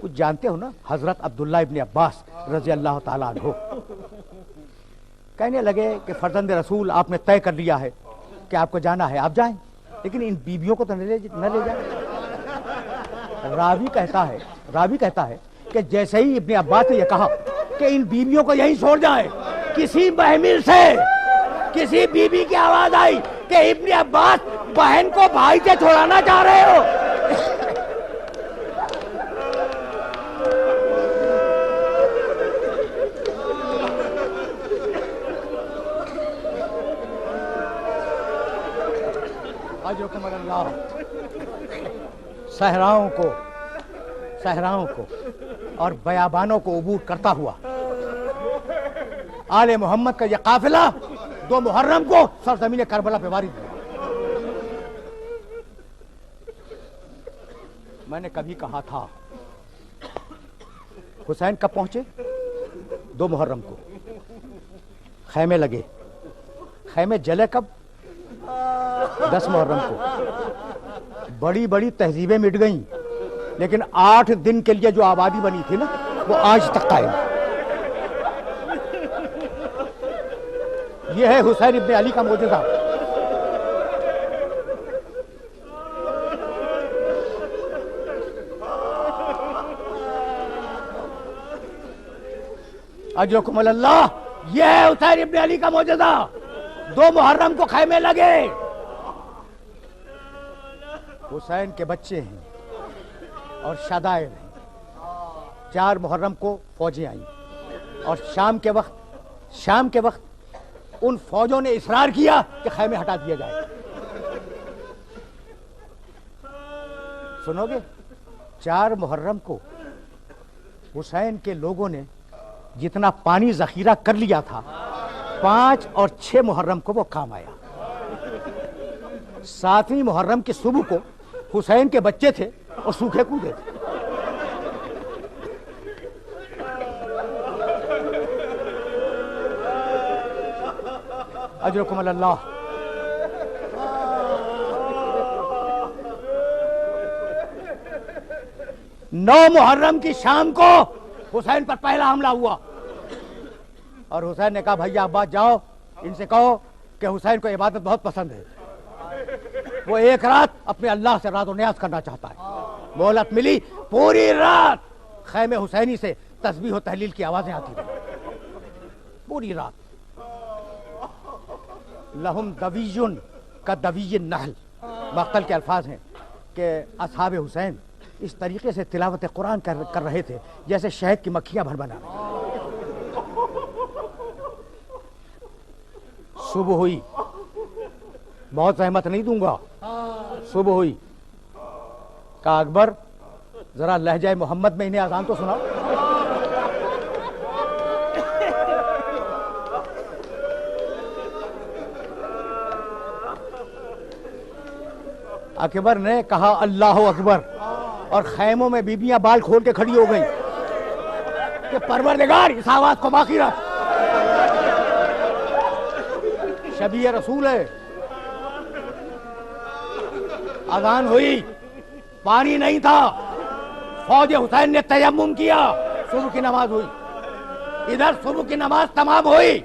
कुछ जानते हो ना, हजरत अब्दुल्ला इब्न अब्बास रजी अल्लाह ताला अन्हु कहने लगे कि फर्जंद रसूल आपने तय कर लिया है कि आपको जाना है, आप जाएं, लेकिन इन बीबियों को तो न ले जाए। रावी कहता है कि जैसे ही इब्न अब्बास ने यह कहा कि इन बीबियों को यहीं छोड़ जाए, किसी महमिल से किसी बीबी की आवाज आई कि इब्न अब्बास बहन को भाई से छुड़ाना चाह रहे हो। सहराओं को और बयाबानों को अबूर करता हुआ आले मोहम्मद का यह काफिला 2 मुहर्रम को सरजमीन करबला पे वारिद हुआ। मैंने कभी कहा था, हुसैन कब पहुंचे? 2 मुहर्रम को। खैमे लगे, खैमे जले कब? 10 मुहर्रम को। बड़ी बड़ी तहजीबें मिट गईं, लेकिन 8 दिन के लिए जो आबादी बनी थी ना, वो आज तक कायम। ये है हुसैन इब्न अली का मौजूदा। अजरकुमुल्लाह, ये है हुसैन इब्न अली का मौजूदा। 2 मुहर्रम को खैमे लगे। हुसैन के बच्चे हैं और शदाइर हैं। 4 मुहर्रम को फौजें आईं और शाम के वक्त उन फौजों ने इसरार किया कि खैमे हटा दिया जाए। सुनोगे? 4 मुहर्रम को हुसैन के लोगों ने जितना पानी जखीरा कर लिया था, 5 और 6 मुहर्रम को वो काम आया। 7वीं मुहर्रम की सुबह को हुसैन के बच्चे थे और सूखे कूदे थे। अजरकुमुल्लाह। 9 मुहर्रम की शाम को हुसैन पर पहला हमला हुआ और हुसैन ने कहा, भैया अब्बास जाओ, इनसे कहो कि हुसैन को इबादत बहुत पसंद है, वो एक रात अपने अल्लाह से रात न्याज करना चाहता है। मोहलत मिली। पूरी रात खैमे हुसैनी से तस्बीह और तहलील की आवाजें आती रही, पूरी रात। लहुम दवीजुन का दवीज नहल, मक्तल के अल्फाज हैं कि असहाब हुसैन इस तरीके से तिलावत कुरान कर रहे थे जैसे शहद की मक्खियां भरभरा रही। सुबह हुई, बहुत सहमत नहीं दूंगा, सुबह हुई। कहा, अकबर जरा लहजा मोहम्मद में इन्हें अजान तो सुनाओ। अकबर ने कहा, अल्लाह अकबर, और खैमों में बीबियां बाल खोल के खड़ी हो गई कि परवरदिगार इस आवाज को बाकी रख। शबीह रसूल है। अजान हुई, पानी नहीं था, फौज हुसैन ने तयम्मुम किया, सुबह की नमाज हुई। इधर सुबह की नमाज तमाम हुई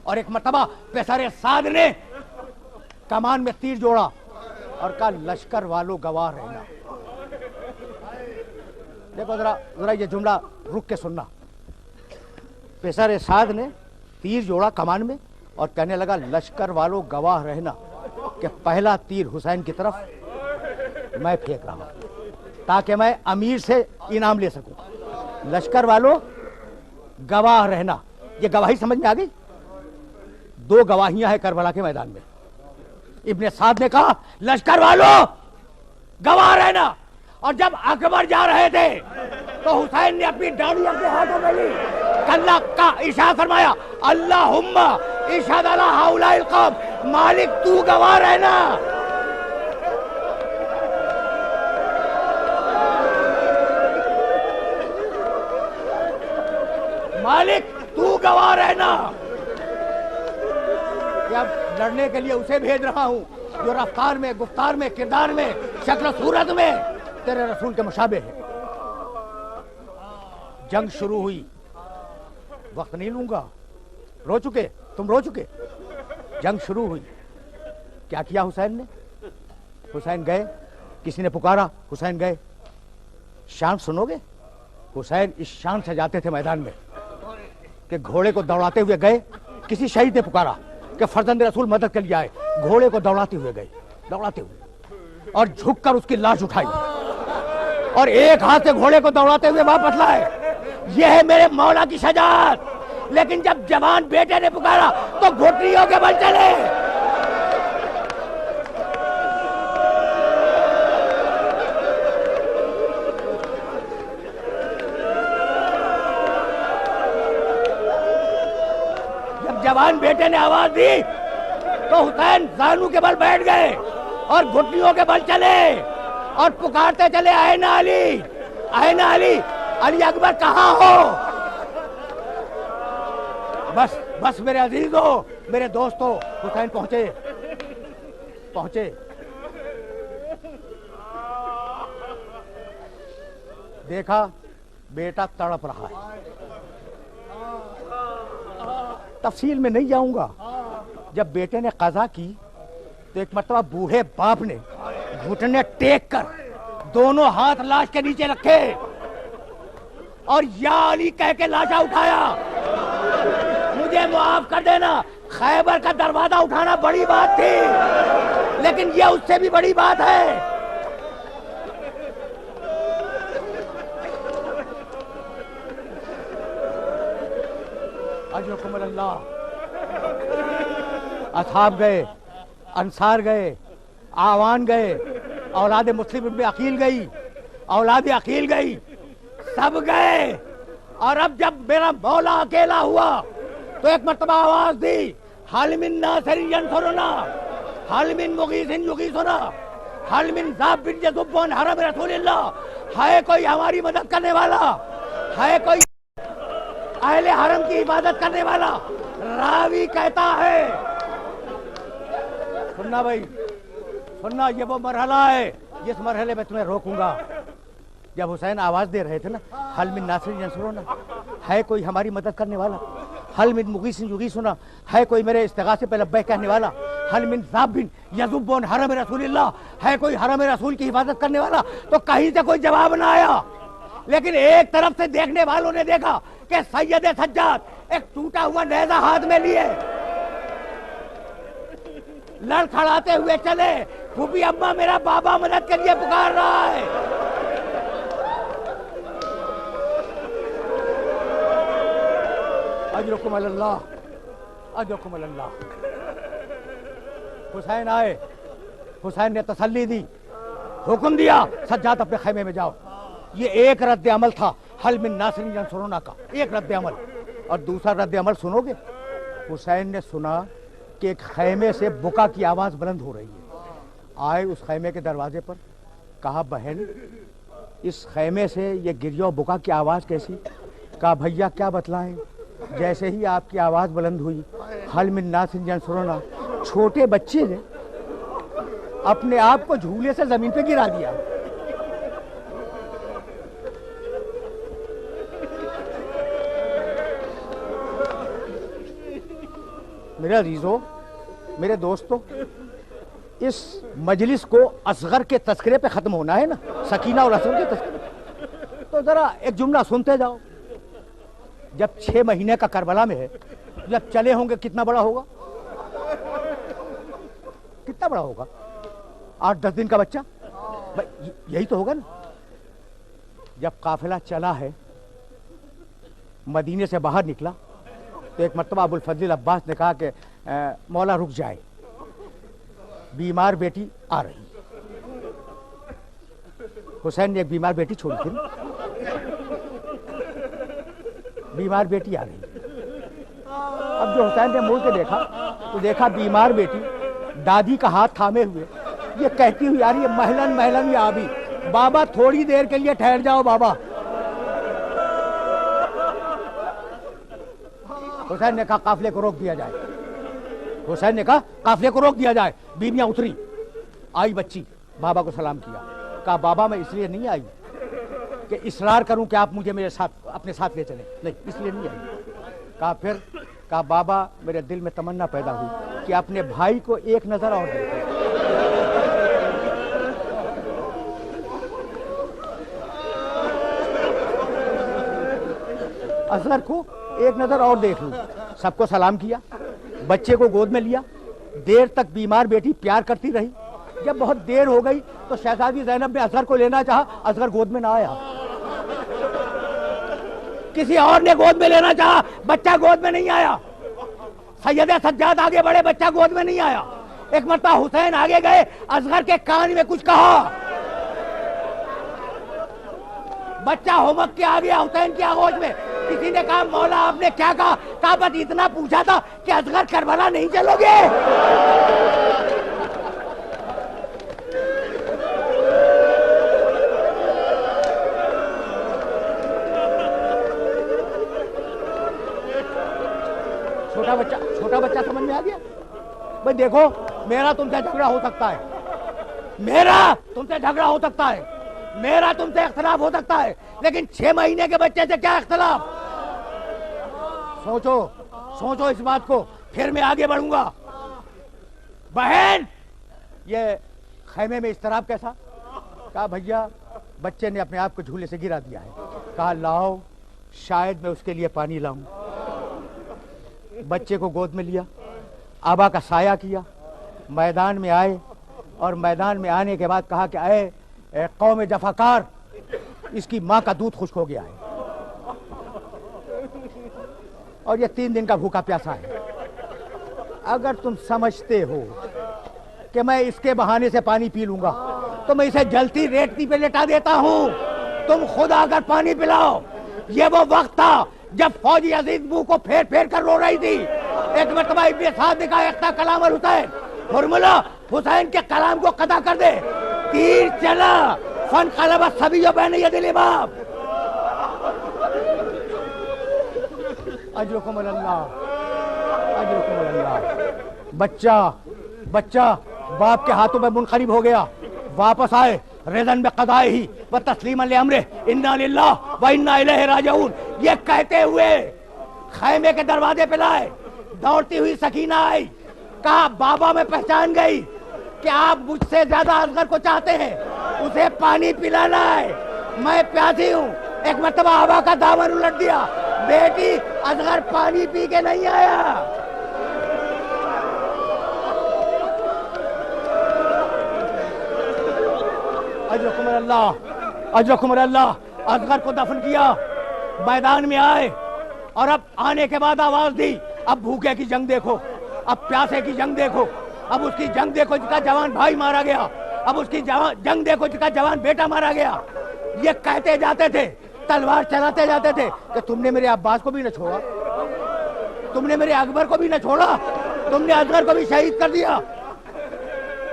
और एक मर्तबा पेशर साद ने कमान में तीर जोड़ा और कहा, लश्कर वालों गवाह रहना। देखो जरा ये जुमला रुक के सुनना। पेशर साद ने तीर जोड़ा कमान में और कहने लगा, लश्कर वालों गवाह रहना कि पहला तीर हुसैन की तरफ मैं फेंक रहा हूं ताकि मैं अमीर से इनाम ले सकूं। लश्कर वालों गवाह रहना, ये गवाही समझ में आ गई? 2 गवाहियां हैं करबला के मैदान में। इब्ने साद ने कहा, लश्कर वालों गवाह रहना, और जब अकबर जा रहे थे तो हुसैन ने अपनी दाढ़ी अपने हाथों में ली, कल्ला का इशारा फरमाया, अल्लाहुम्मा इशहद अला हाउलाइल कौम, मालिक तू गवाह रहना। मालिक तू गवाह रहना। अब लड़ने के लिए उसे भेज रहा हूं जो रफ्तार में, गुफ्तार में, किरदार में, शक्ल सूरत में तेरे रसूल के मुशाबे है। जंग शुरू हुई, वक्त नहीं लूंगा, रो चुके तुम, रो चुके। जंग शुरू हुई, क्या किया हुसैन ने? हुसैन गए, किसी ने पुकारा, हुसैन गए। शान सुनोगे? हुसैन इस शान से जाते थे मैदान में कि घोड़े को दौड़ाते हुए गए, किसी शहीद ने पुकारा कि फर्जंद रसूल मदद के लिए आए, घोड़े को दौड़ाते हुए गए, दौड़ाते हुए, और झुककर उसकी लाश उठाई और एक हाथ से घोड़े को दौड़ाते हुए वापस लाए। यह है मेरे मौला की शजाअत। लेकिन जब जवान बेटे ने पुकारा तो घुटनियों के बल चले। जब जवान बेटे ने आवाज दी तो हुसैन जानू के बल बैठ गए और घुटनियों के बल चले और पुकारते चले, आए ना अली, आए ना अली, अली अकबर कहाँ हो? बस बस मेरे अजीजों, मेरे दोस्तों, हुसैन पहुंचे, पहुंचे। देखा बेटा तड़प रहा है। तफसील में नहीं जाऊंगा। जब बेटे ने कज़ा की तो एक मर्तबा बूढ़े बाप ने घुटने टेक कर दोनों हाथ लाश के नीचे रखे और या अली कह के लाशा उठाया। मुझे माफ कर देना, खैबर का दरवाजा उठाना बड़ी बात थी, लेकिन यह उससे भी बड़ी बात है। अजरकुमुल्लाह। असहाब गए, अंसार गए, आवान गए, औलाद मुस्लिम में अकील गई, औलाद अकील गई, सब गए। और अब जब मेरा मौला अकेला हुआ तो एक मर्तबा आवाज दी, हल मिन नासिरिन यंसुरुना, हल मिन मुगीसिन युगीसुना, हल मिन ज़ाबिन यज़ुब्बुन हरम रसूलिल्लाह। है कोई हमारी मदद करने वाला? है कोई अहले हरम की इबादत करने वाला? रावी कहता है, सुनना भाई, सुनना, ये वो मरहला है जिस मरहले में तुम्हें रोकूंगा। जब हुसैन आवाज दे रहे थे ना, हल मिन नासिरिन यंसुरुना, है कोई हमारी मदद करने वाला? हल मिन मुगीसिन युगीसुना, है कोई मेरे इस्तिगासे पे लब्बैक कहने वाला? हल मिन ज़ाबिन यज़ुब्बुन हरम रसूलिल्लाह, है कोई हरम रसूल की हिफाजत करने वाला? तो कहीं से कोई जवाब ना आया। लेकिन एक तरफ से देखने वालों ने देखा कि सैयद सज्जाद एक टूटा हुआ नेज़ा हाथ में लिए लड़खड़ाते हुए चले। फूफी अम्मा, मेरा बाबा मदद के लिए पुकार रहा है। अजरकुमुल्लाह, अजरकुमुल्लाह। हुसैन आए, हुसैन ने तसल्ली दी, हुक्म दिया, सज्जाद अपने खैमे में जाओ। ये एक रद्द अमल था हल मिन नासिरिन यंसुरुना का, एक रद्द अमल। और दूसरा रद्द अमल सुनोगे? हुसैन ने सुना कि एक खैमे से बुका की आवाज बुलंद हो रही है। आए उस खैमे के दरवाजे पर, कहा बहन, इस खैमे से ये गिरिया बुका की आवाज कैसी? कहा भैया क्या बतलाएं, जैसे ही आपकी आवाज बुलंद हुई, हल मिन नासिरिन यंसुरुना, छोटे बच्चे ने अपने आप को झूले से जमीन पे गिरा दिया। मेरे अजीजों, मेरे दोस्तों, इस मजलिस को असगर के तस्करे पे खत्म होना है ना, सकीना और हसन के तस्करे। तो जरा एक जुमला सुनते जाओ। जब 6 महीने का करबला में है, जब चले होंगे कितना बड़ा होगा? कितना बड़ा होगा? 8-10 दिन का बच्चा, यही तो होगा ना। जब काफिला चला है, मदीने से बाहर निकला तो एक मर्तबा अबुल फजल अब्बास ने कहा कि मौला रुक जाए, बीमार बेटी आ रही। हुसैन ने एक बीमार बेटी छोड़ी थी, बीमार बेटी आ रही। अब जो हुसैन ने मुड़ के देखा तो देखा बीमार बेटी दादी का हाथ थामे हुए ये कहती हुई आ रही है, महलन महलन या अभी, बाबा थोड़ी देर के लिए ठहर जाओ बाबा। हुसैन ने कहा काफिले को रोक दिया जाए। हुसैन ने कहा काफिले को रोक दिया जाए। बीवियां उतरी, आई बच्ची, बाबा को सलाम किया, कहा बाबा मैं इसलिए नहीं आई कि इसरार करूं कि आप मुझे मेरे साथ अपने साथ ले चले, नहीं, इसलिए नहीं आई। कहा फिर, कहा बाबा मेरे दिल में तमन्ना पैदा हुई कि अपने भाई को एक नजर और देखो। असगर को एक नजर और देख लूं। सबको सलाम किया, बच्चे को गोद में लिया। देर तक बीमार बेटी प्यार करती रही। जब बहुत देर हो गई तो शहजादी ज़ैनब ने असगर को लेना चाहा, असगर गोद में ना आया। किसी और ने गोद में लेना चाहा, बच्चा गोद में नहीं आया। सैयदे सज्जाद आगे बढ़े, बच्चा गोद में नहीं आया। एक मरतबा हुसैन आगे गए, असगर के कान में कुछ कहा, बच्चा होमक के आ गया हुसैन की आगोश में। किसी ने कहा मौला आपने क्या कहा? कहा बस इतना पूछा था कि असगर करबला नहीं चलोगे। छोटा बच्चा समझ में आ गया। भाई देखो, मेरा तुमसे झगड़ा हो सकता है, मेरा तुमसे झगड़ा हो सकता है, मेरा तुमसे इख्तलाफ हो सकता है, लेकिन 6 महीने के बच्चे से क्या इख्तलाफ? सोचो, सोचो इस बात को, फिर मैं आगे बढ़ूंगा। बहन, ये खैमे में इस्तराब कैसा? कहा भैया बच्चे ने अपने आप को झूले से गिरा दिया है। कहा लाओ, शायद मैं उसके लिए पानी लाऊं। बच्चे को गोद में लिया, आबा का साया किया, मैदान में आए और मैदान में आने के बाद कहा कि ऐ कौम जफाकार, इसकी माँ का दूध खुश्क हो गया है और ये 3 दिन का भूखा प्यासा है। अगर तुम समझते हो कि मैं इसके बहाने से पानी पी लूंगा तो मैं इसे जलती रेतनी पे लेटा देता हूं। तुम खुद आकर पानी पिलाओ। ये वो वक्त था जब फौजी अजीज मुंह को फेर फेर कर रो रही थी। एक मरतबा इब्ने साद ने कहा इख्ता कलाम अल हुसैन, फॉर्मूला हुसैन के कलाम को कदा कर दे। तीर चला, फन कलबा सभी जो बहन यदिल इमाम। अजरुकुम अल्लाह, अजरुकुम अल्लाह। बच्चा बाप के हाथों में मुनक़लिब हो गया। वापस आए रिज़न में क़ज़ाए ही व तस्लीमन लिअम्रे, इन्ना लिल्लाह व इन्ना इलैहि राजिऊन, ये कहते हुए खैमे के दरवाजे पे लाए। दौड़ती हुई सकीना आई, कहा बाबा मैं पहचान गई कि आप मुझसे ज्यादा असगर को चाहते हैं, उसे पानी पिलाना है, मैं प्यासी हूँ। एक मरतबा आबा का दामन उलट दिया, बेटी असगर पानी पी के नहीं आया। अजरकुम अल्लाह, अजरकुम अल्लाह। असगर को दफन किया, मैदान में आए और अब आने के बाद आवाज दी, अब भूखे की जंग देखो, अब प्यासे की जंग देखो, अब उसकी जंग देखो जिसका जवान भाई मारा गया, अब उसकी जंग देखो जिसका जवान बेटा मारा गया। ये कहते जाते थे, तलवार चलाते जाते थे कि तुमने मेरे अब्बास को भी न छोड़ा, तुमने मेरे अकबर को भी न छोड़ा, तुमने असगर को भी शहीद कर दिया।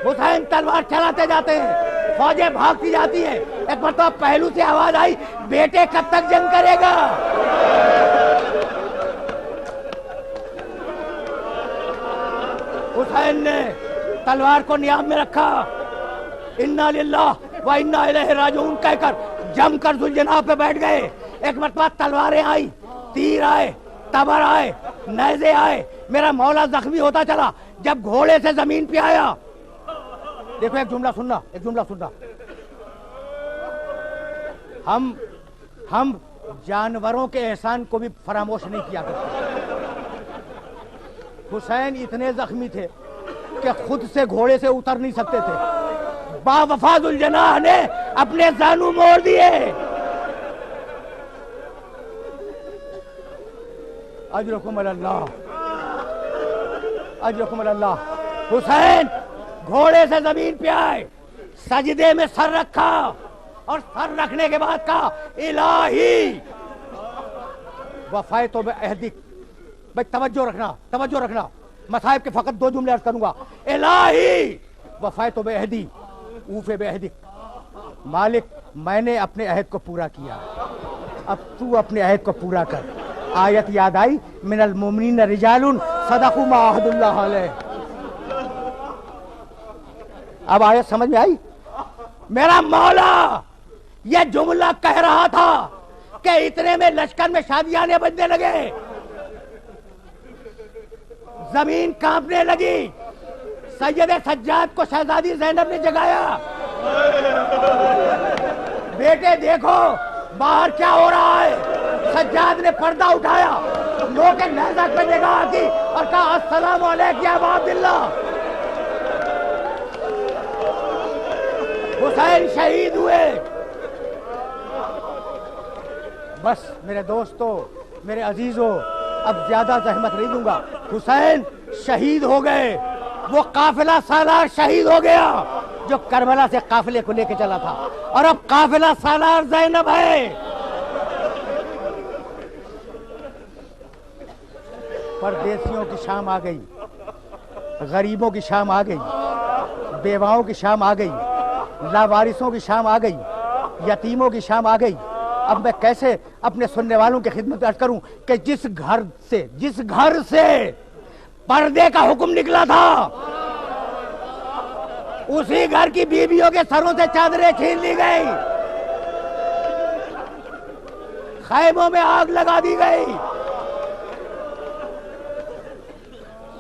हुसैन तलवार चलाते जाते हैं, फौजें भागती जाती है। एक मरतबा पहलू से आवाज आई, बेटे कब तक जंग करेगा? हुसैन ने तलवार को नियाम में रखा, इन्ना लिल्लाह व इन्ना इलैहि राजिऊन कहकर जमकर जुलजनाब पे बैठ गए। एक मरतबा तलवारें आई, तीर आए, तबर आए, नेज़े आए। मेरा मौला जख्मी होता चला। जब घोड़े से जमीन पे आया, देखो एक जुमला सुनना, एक जुमला सुनना। हम जानवरों के एहसान को भी फरामोश नहीं किया करते। हुसैन इतने जख्मी थे कि खुद से घोड़े से उतर नहीं सकते थे। बावफा जुलजनाह ने अपने जानू मोड़ दिए। अजरुकुम अल्लाह, अजरुकुम अल्लाह। हुसैन घोड़े से जमीन पे आए, सजदे में सर रखा और सर रखने के बाद कहा, इलाही वफाए तो अहदिक। भाई तवज्जो रखना, तवज्जो रखना। मसाहिब के फकत 2 जुमले अर्ज करूंगा। इलाही वफाए तो अहदी, ऊफे बेअहदिक। मालिक मैंने अपने अहद को पूरा किया, अब तू अपने अहद को पूरा कर। आयत याद आई, मिनल मोमिनीन रिजालुन सदक़ू मा अहदुल्लाह अलैह। अब आयत समझ में आई? मेरा मौला यह जुमला कह रहा था कि इतने में लश्कर में शादियाने बजने लगे, जमीन कांपने लगी। सैयद सज्जाद को शहजादी ज़ैनब ने जगाया, बेटे देखो बाहर क्या हो रहा है। सज्जाद ने पर्दा उठाया, नो के नेज़ा पे निगाह की और कहा अस्सलाम वालेकुम या अबा अब्दुल्लाह। हुसैन शहीद हुए। बस मेरे दोस्तों, मेरे अजीजों, अब ज्यादा जहमत नहीं दूंगा। हुसैन शहीद हो गए, वो काफिला सालार शहीद हो गया जो करबला से काफिले को लेके चला था, और अब काफिला सालार ज़ैनब है। परदेसियों की शाम आ गई, गरीबों की शाम आ गई, बेवाओं की शाम आ गई, लावारिसों की शाम आ गई, यतीमों की शाम आ गई। अब मैं कैसे अपने सुनने वालों की खिदमत में अर्ज करूं कि जिस घर से पर्दे का हुक्म निकला था, उसी घर की बीवियों के सरों से चादरें छीन ली गई, खैमों में आग लगा दी गई,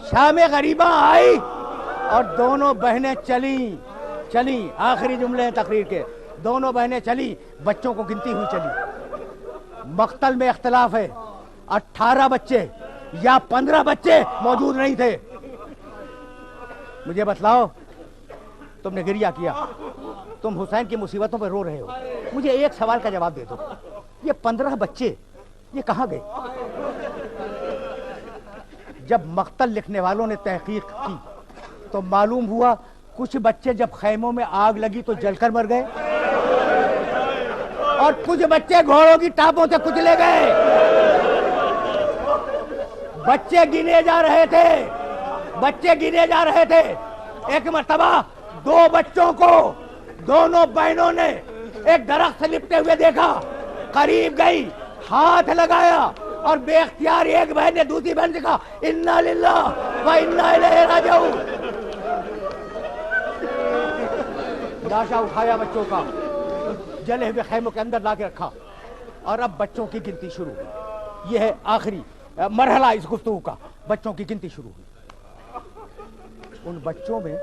शाम गरीबा आई और दोनों बहनें चली। आखिरी जुमले हैं तकरीर के। दोनों बहनें चली, बच्चों को गिनती हुई चली। मक्तल में इख्तलाफ है, 18 बच्चे या 15 बच्चे मौजूद नहीं थे। मुझे बतलाओ, तुमने गिरिया किया, तुम हुसैन की मुसीबतों पर रो रहे हो, मुझे एक सवाल का जवाब दे दो, ये 15 बच्चे ये कहां गए? जब मक्तल लिखने वालों ने तहकीक की तो मालूम हुआ कुछ बच्चे जब खैमों में आग लगी तो जलकर मर गए, और कुछ बच्चे घोड़ों की टापों से कुचले गए। बच्चे गिने जा रहे थे। एक मर्तबा 2 बच्चों को दोनों बहनों ने एक दरख्त से लिपटे हुए देखा, करीब गई, हाथ लगाया और बेख्तियार एक बहन ने दूसरी बहन से कहा इन्ना लिल्लाह व इन्ना इलैहि राजिऊन। लाशा उठाया बच्चों का, जले हुए खैमों के अंदर लाके रखा, और अब बच्चों की गिनती शुरू हुई। यह है आखिरी मरहला इस गुफ्तगू का। बच्चों की गिनती शुरू हुई। उन बच्चों में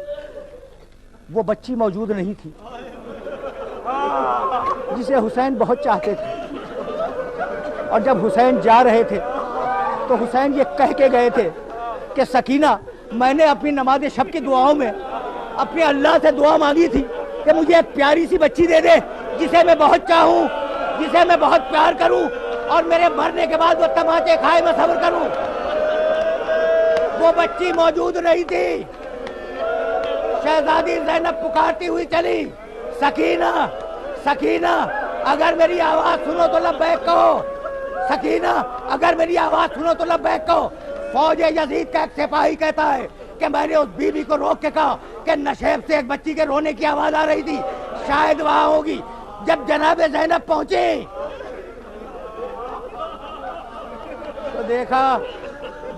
वो बच्ची मौजूद नहीं थी जिसे हुसैन बहुत चाहते थे, और जब हुसैन जा रहे थे तो हुसैन ये कह के गए थे कि सकीना, मैंने अपनी नमाज शब की दुआओं में अपने अल्लाह से दुआ मांगी थी कि मुझे एक प्यारी सी बच्ची दे दे जिसे मैं बहुत चाहूं, जिसे मैं बहुत प्यार करूं, और मेरे मरने के बाद वो तमाचे खाए मैं सब्र करूं। वो बच्ची मौजूद नहीं थी। शहजादी ज़ैनब पुकारती हुई चली, सकीना, सकीना, अगर मेरी आवाज सुनो तो लब्बैक कहो। सकीना, अगर मेरी आवाज सुनो तो लब्बैक कहो। फौज यजीद का एक सिपाही कहता है कि मैंने उस बीबी को रोक के कहा कि नशेब से एक बच्ची के रोने की आवाज आ रही थी, शायद वहां होगी। जब जनाब ज़ैनब पहुंचे तो देखा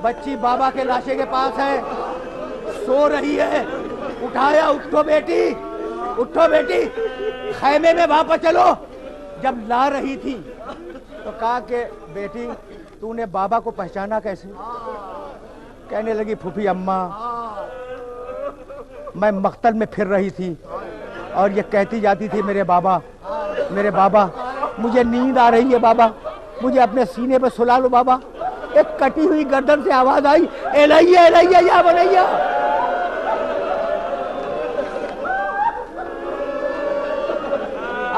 बच्ची बाबा के लाशे के पास है, सो रही है। उठाया, उठो बेटी, उठो बेटी, खैमे में वापस चलो। जब ला रही थी तो कहा कि बेटी तूने बाबा को पहचाना कैसे? कहने लगी फूफी अम्मा, मैं मक्तल में फिर रही थी और ये कहती जाती थी मेरे बाबा, मेरे बाबा, मुझे नींद आ रही है बाबा, मुझे अपने सीने पे सुला लो बाबा। एक कटी हुई गर्दन से आवाज आई, एलैया एलैया या बनैया।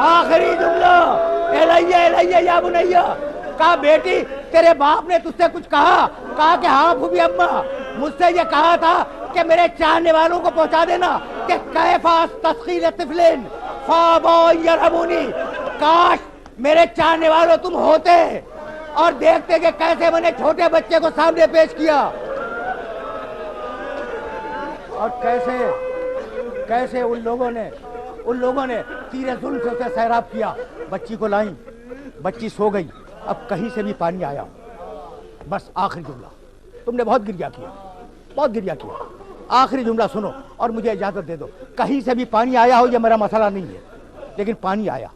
आखिरी जुमला, एलैया एलैया या बनैया। कहा बेटी तेरे बाप ने तुझसे कुछ कहा? कहा कि हाँ फूफी अम्मा, मुझसे ये कहा था कि मेरे चाहने वालों को पहुंचा देना कि कैफा तस्खीर तिफलिन फ़ाबा यरहमुनी। काश मेरे चाहने वालों तुम होते और देखते कि कैसे मैंने छोटे बच्चे को सामने पेश किया, और कैसे उन लोगों ने तीरे जुल्म से उसे सैराब किया। बच्ची को लाई, बच्ची सो गई। अब कहीं से भी पानी आया। बस आखिरी जुमला, तुमने बहुत गिरिया किया। आखिरी जुमला सुनो और मुझे इजाजत दे दो। कहीं से भी पानी आया हो ये मेरा मसला नहीं है, लेकिन पानी आया।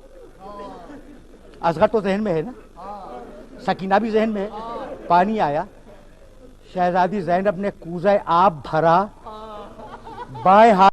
असगर तो जहन में है ना, सकीना भी जहन में है। पानी आया, शहजादी ज़ैनब ने कूज़े आब भरा, बाएं हाथ